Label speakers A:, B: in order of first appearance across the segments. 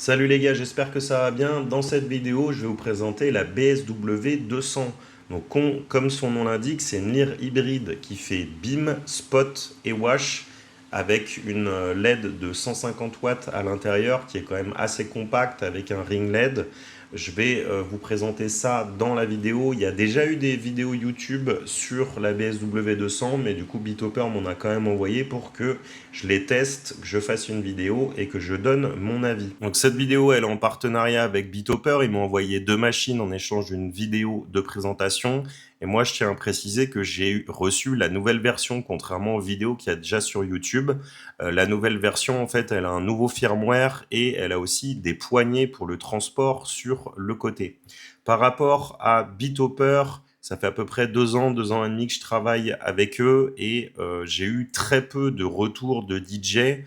A: Salut les gars, j'espère que ça va bien. Dans cette vidéo, je vais vous présenter la BSW 200. Donc, comme son nom l'indique, c'est une lyre hybride qui fait beam, spot et wash avec une LED de 150 watts à l'intérieur qui est quand même assez compacte avec un ring LED. Je vais vous présenter ça dans la vidéo. Il y a déjà eu des vidéos YouTube sur la BSW 200, mais du coup BitHopper m'en a quand même envoyé pour que je les teste, que je fasse une vidéo et que je donne mon avis. Donc cette vidéo, elle est en partenariat avec BitHopper. Ils m'ont envoyé deux machines en échange d'une vidéo de présentation. Et moi, je tiens à préciser que j'ai reçu la nouvelle version, contrairement aux vidéos qu'il y a déjà sur YouTube. La nouvelle version, en fait, elle a un nouveau firmware et elle a aussi des poignées pour le transport sur le côté. Par rapport à BitHopper, ça fait à peu près 2 ans et demi que je travaille avec eux et j'ai eu très peu de retours de DJ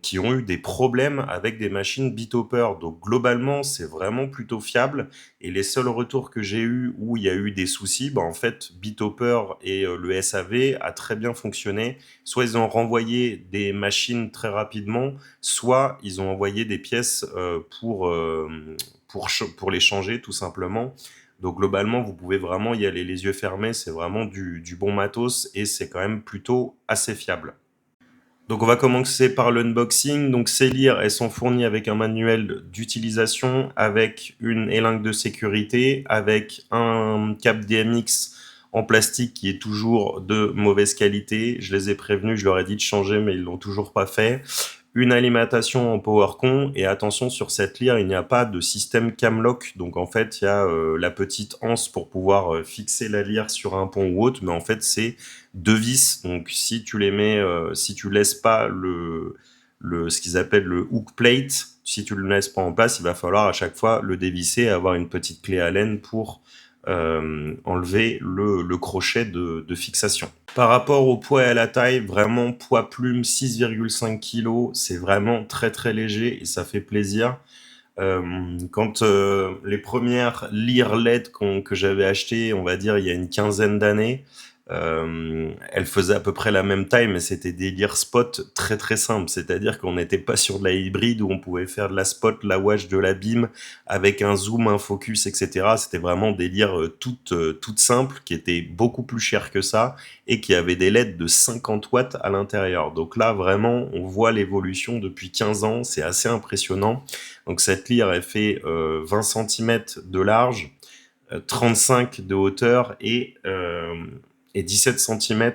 A: qui ont eu des problèmes avec des machines BitHopper. Donc globalement, c'est vraiment plutôt fiable. Et les seuls retours que j'ai eu où il y a eu des soucis, bah en fait, BitHopper et le SAV a très bien fonctionné. Soit ils ont renvoyé des machines très rapidement, soit ils ont envoyé des pièces pour les changer tout simplement. Donc globalement, vous pouvez vraiment y aller les yeux fermés, c'est vraiment du bon matos et c'est quand même plutôt assez fiable. Donc on va commencer par l'unboxing. Donc ces lyres, elles sont fournies avec un manuel d'utilisation, avec une élingue de sécurité, avec un câble DMX en plastique qui est toujours de mauvaise qualité. Je les ai prévenus, je leur ai dit de changer, mais ils l'ont toujours pas fait. Une alimentation en PowerCon et attention sur cette lyre, il n'y a pas de système camlock. Donc en fait, il y a la petite anse pour pouvoir fixer la lyre sur un pont ou autre, mais en fait c'est deux vis. Donc si tu les mets, si tu laisses pas ce qu'ils appellent le hook plate, si tu le laisses pas en place, il va falloir à chaque fois le dévisser et avoir une petite clé Allen pour enlever le crochet de fixation. Par rapport au poids et à la taille, vraiment poids plume 6,5 kg, c'est vraiment très très léger et ça fait plaisir. Quand les premières lyres LED que j'avais achetées, on va dire il y a une quinzaine d'années, elles faisaient à peu près la même taille, mais c'était des lyres spot très très simples. C'est-à-dire qu'on n'était pas sur de la hybride où on pouvait faire de la spot, la wash, de la beam avec un zoom, un focus, etc. C'était vraiment des lyres toutes simples qui étaient beaucoup plus chères que ça et qui avaient des LED de 50 watts à l'intérieur. Donc là, vraiment, on voit l'évolution depuis 15 ans. C'est assez impressionnant. Donc cette lyre, elle fait 20 cm de large, 35 de hauteur et 17 cm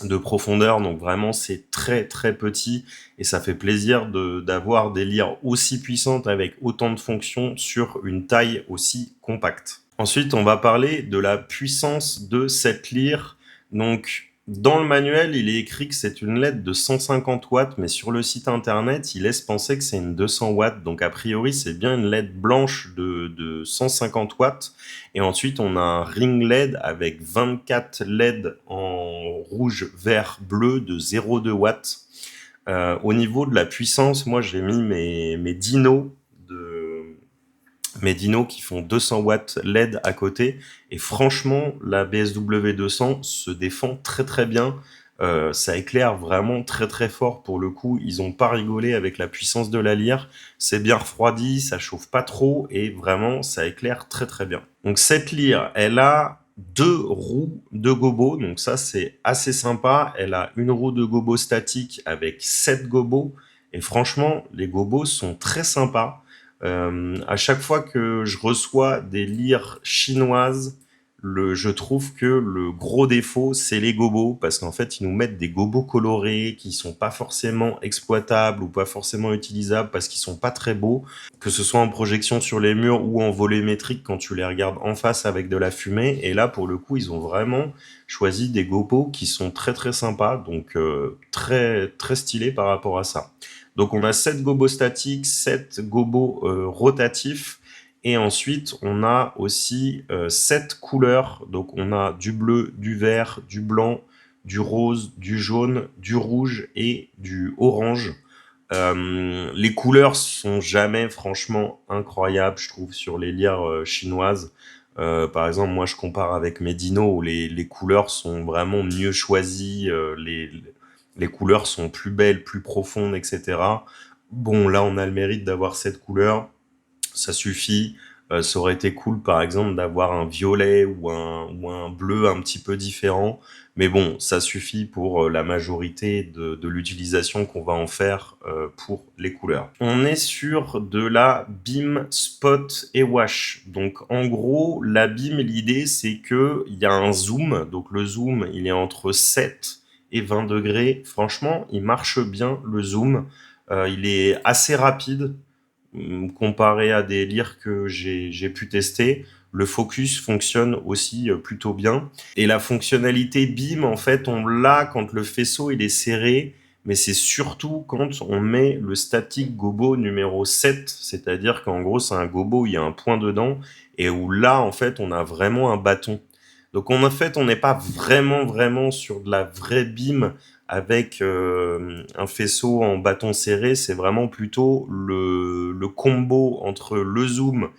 A: de profondeur. Donc vraiment, c'est très très petit et ça fait plaisir d'avoir des lyres aussi puissantes avec autant de fonctions sur une taille aussi compacte. Ensuite, on va parler de la puissance de cette lyre. Donc, dans le manuel, il est écrit que c'est une LED de 150 watts, mais sur le site internet, il laisse penser que c'est une 200 watts. Donc, a priori, c'est bien une LED blanche de 150 watts. Et ensuite, on a un ring LED avec 24 LED en rouge, vert, bleu de 0,2 watts. Au niveau de la puissance, moi, j'ai mis mes dinos qui font 200 watts LED à côté. Et franchement, la BSW 200 se défend très très bien. Ça éclaire vraiment très très fort pour le coup. Ils ont pas rigolé avec la puissance de la lyre. C'est bien refroidi, ça chauffe pas trop et vraiment ça éclaire très très bien. Donc cette lyre, elle a deux roues de gobo, donc ça c'est assez sympa. Elle a une roue de gobo statique avec 7 gobos et franchement les gobos sont très sympas. À chaque fois que je reçois des lyres chinoises, je trouve que le gros défaut, c'est les gobos, parce qu'en fait, ils nous mettent des gobos colorés qui sont pas forcément exploitables ou pas forcément utilisables parce qu'ils sont pas très beaux, que ce soit en projection sur les murs ou en volumétrique quand tu les regardes en face avec de la fumée. Et là, pour le coup, ils ont vraiment choisi des gobos qui sont très très sympas, donc très très stylés par rapport à ça. Donc on a 7 gobos statiques, 7 gobos rotatifs. Et ensuite, on a aussi 7 couleurs. Donc on a du bleu, du vert, du blanc, du rose, du jaune, du rouge et du orange. Les couleurs sont jamais franchement incroyables, je trouve, sur les lyres chinoises. Par exemple, moi je compare avec mes dinos où les couleurs sont vraiment mieux choisies, les couleurs sont plus belles, plus profondes, etc. Bon, là, on a le mérite d'avoir cette couleur, ça suffit. Ça aurait été cool, par exemple, d'avoir un violet ou un bleu un petit peu différent. Mais bon, ça suffit pour la majorité de l'utilisation qu'on va en faire pour les couleurs. On est sur de la beam, spot et wash. Donc en gros, la beam, l'idée c'est que il y a un zoom. Donc le zoom, il est entre 7 et 20 degrés. Franchement, il marche bien le zoom. Il est assez rapide comparé à des lyres que j'ai pu tester. Le focus fonctionne aussi plutôt bien. Et la fonctionnalité BIM, en fait, on l'a quand le faisceau il est serré, mais c'est surtout quand on met le static gobo numéro 7, c'est-à-dire qu'en gros, c'est un gobo où il y a un point dedans, et où là, en fait, on a vraiment un bâton. Donc en fait, on n'est pas vraiment sur de la vraie BIM avec un faisceau en bâton serré, c'est vraiment plutôt le combo entre le zoom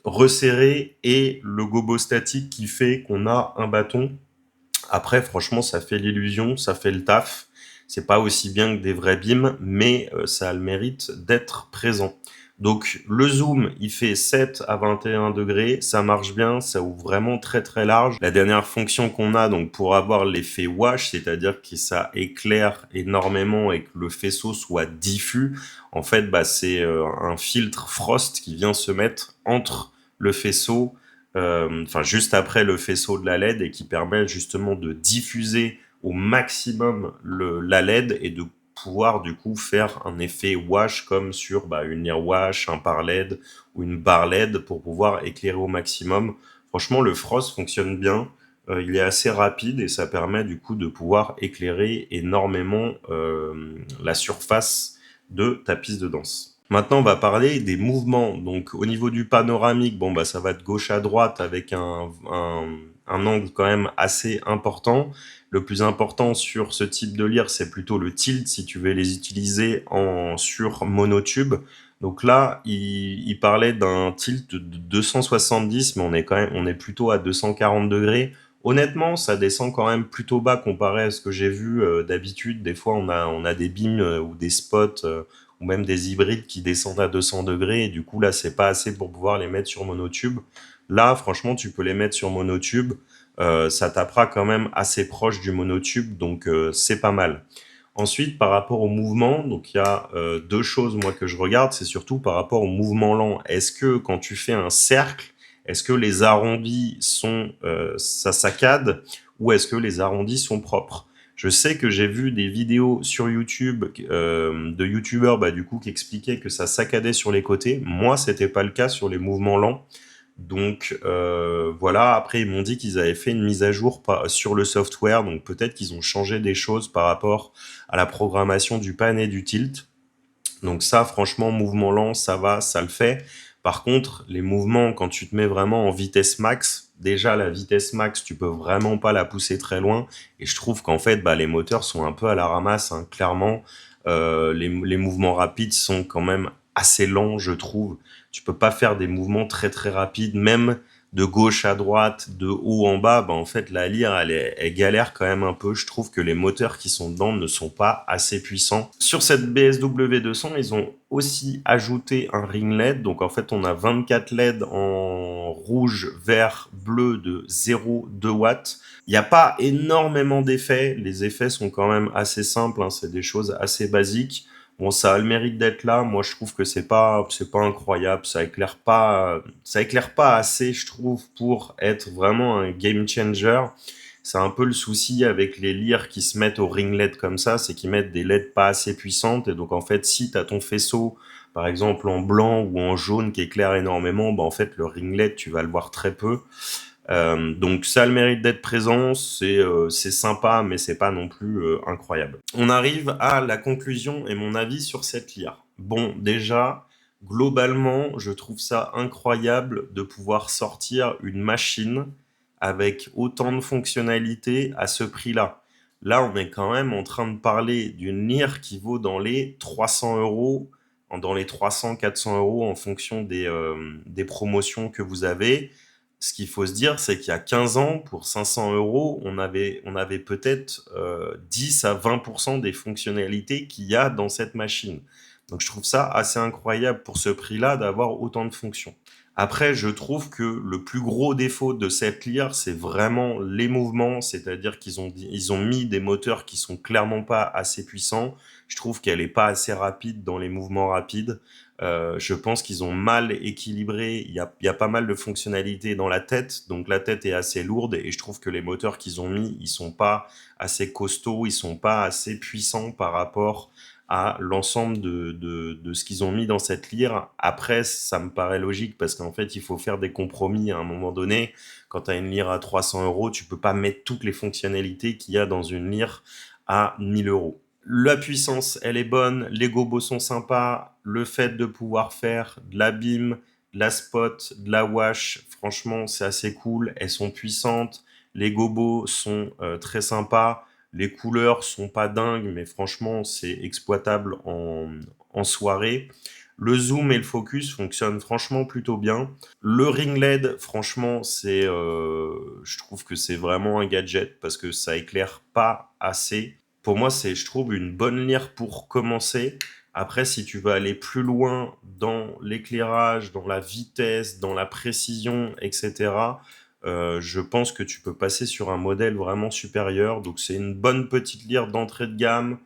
A: resserré et le gobo statique qui fait qu'on a un bâton. Après, franchement, ça fait l'illusion, ça fait le taf. C'est pas aussi bien que des vrais beams, mais ça a le mérite d'être présent. Donc le zoom, il fait 7 à 21 degrés, ça marche bien, ça ouvre vraiment très large. La dernière fonction qu'on a donc pour avoir l'effet wash, c'est-à-dire que ça éclaire énormément et que le faisceau soit diffus, en fait, bah, c'est un filtre frost qui vient se mettre entre le faisceau enfin juste après le faisceau de la LED et qui permet justement de diffuser au maximum la LED et de pouvoir du coup faire un effet wash comme sur une ear wash, un par LED ou une barre LED pour pouvoir éclairer au maximum. Franchement, le Frost fonctionne bien. Il est assez rapide et ça permet du coup de pouvoir éclairer énormément la surface de ta piste de danse. Maintenant, on va parler des mouvements. Donc, au niveau du panoramique, bon, bah, ça va de gauche à droite avec un angle quand même assez important. Le plus important sur ce type de lyre, c'est plutôt le tilt si tu veux les utiliser sur monotube. Donc là, il parlait d'un tilt de 270, mais on est plutôt à 240 degrés. Honnêtement, ça descend quand même plutôt bas comparé à ce que j'ai vu d'habitude. Des fois, on a des beams ou des spots ou même des hybrides qui descendent à 200 degrés et du coup là c'est pas assez pour pouvoir les mettre sur monotube. Là franchement tu peux les mettre sur monotube, ça tapera quand même assez proche du monotube donc c'est pas mal. Ensuite par rapport au mouvement, donc il y a deux choses moi que je regarde, c'est surtout par rapport au mouvement lent. Est-ce que quand tu fais un cercle, est-ce que les arrondis sont ça saccade ou est-ce que les arrondis sont propres? Je sais que j'ai vu des vidéos sur YouTube de youtubeurs du coup qui expliquaient que ça saccadait sur les côtés. Moi, c'était pas le cas sur les mouvements lents. Donc voilà. Après, ils m'ont dit qu'ils avaient fait une mise à jour sur le software. Donc peut-être qu'ils ont changé des choses par rapport à la programmation du pan et du tilt. Donc ça, franchement, mouvement lent, ça va, ça le fait. Par contre, les mouvements, quand tu te mets vraiment en vitesse max, déjà la vitesse max, tu peux vraiment pas la pousser très loin. Et je trouve qu'en fait, les moteurs sont un peu à la ramasse, hein, clairement. Les mouvements rapides sont quand même assez lents, je trouve. Tu peux pas faire des mouvements très rapides, même de gauche à droite, de haut en bas. En fait, la lyre, elle galère quand même un peu. Je trouve que les moteurs qui sont dedans ne sont pas assez puissants. Sur cette BSW 200, ils ont aussi ajouté un ring LED. Donc en fait, on a 24 LED en rouge, vert, bleu de 0,2 watts. Il n'y a pas énormément d'effets. Les effets sont quand même assez simples, hein. C'est des choses assez basiques. Bon, ça a le mérite d'être là. Moi, je trouve que c'est pas incroyable. Ça éclaire pas assez, je trouve, pour être vraiment un game changer. C'est un peu le souci avec les lyres qui se mettent au ring LED comme ça, c'est qu'ils mettent des LED pas assez puissantes. Et donc, en fait, si t'as ton faisceau, par exemple, en blanc ou en jaune qui éclaire énormément, en fait, le ring LED, tu vas le voir très peu. Donc ça a le mérite d'être présent, c'est sympa, mais c'est pas non plus incroyable. On arrive à la conclusion et mon avis sur cette lyre. Bon, déjà, globalement, je trouve ça incroyable de pouvoir sortir une machine avec autant de fonctionnalités à ce prix-là. Là, on est quand même en train de parler d'une lyre qui vaut dans les 300 euros, dans les 300-400 euros en fonction des promotions que vous avez. Ce qu'il faut se dire, c'est qu'il y a 15 ans, pour 500 euros, on avait peut-être 10 à 20% des fonctionnalités qu'il y a dans cette machine. Donc je trouve ça assez incroyable pour ce prix-là d'avoir autant de fonctions. Après, je trouve que le plus gros défaut de cette lyre, c'est vraiment les mouvements, c'est-à-dire ils ont mis des moteurs qui sont clairement pas assez puissants. Je trouve qu'elle est pas assez rapide dans les mouvements rapides. Je pense qu'ils ont mal équilibré. Il y a pas mal de fonctionnalités dans la tête, donc la tête est assez lourde et je trouve que les moteurs qu'ils ont mis, ils sont pas assez costauds, ils sont pas assez puissants par rapport à l'ensemble de ce qu'ils ont mis dans cette lyre. Après, ça me paraît logique parce qu'en fait, il faut faire des compromis à un moment donné. Quand tu as une lyre à 300 euros, tu peux pas mettre toutes les fonctionnalités qu'il y a dans une lyre à 1000 euros. La puissance, elle est bonne, les gobos sont sympas, le fait de pouvoir faire de la BIM, de la spot, de la wash, franchement, c'est assez cool, elles sont puissantes, les gobos sont très sympas, les couleurs sont pas dingues, mais franchement, c'est exploitable en soirée. Le zoom et le focus fonctionnent franchement plutôt bien. Le ring LED, franchement, je trouve que c'est vraiment un gadget parce que ça éclaire pas assez. Pour moi, c'est, je trouve, une bonne lyre pour commencer. Après, si tu veux aller plus loin dans l'éclairage, dans la vitesse, dans la précision, etc., je pense que tu peux passer sur un modèle vraiment supérieur. Donc, c'est une bonne petite lyre d'entrée de gamme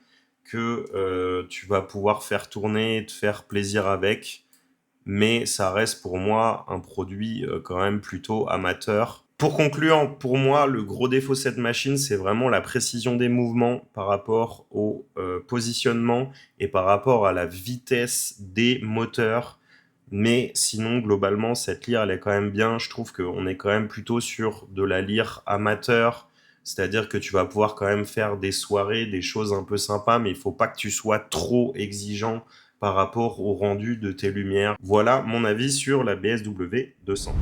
A: que tu vas pouvoir faire tourner et te faire plaisir avec. Mais ça reste pour moi un produit quand même plutôt amateur. Pour conclure, pour moi, le gros défaut de cette machine, c'est vraiment la précision des mouvements par rapport au positionnement et par rapport à la vitesse des moteurs. Mais sinon, globalement, cette lyre, elle est quand même bien. Je trouve qu'on est quand même plutôt sur de la lyre amateur. C'est-à-dire que tu vas pouvoir quand même faire des soirées, des choses un peu sympas, mais il faut pas que tu sois trop exigeant par rapport au rendu de tes lumières. Voilà mon avis sur la BSW 200.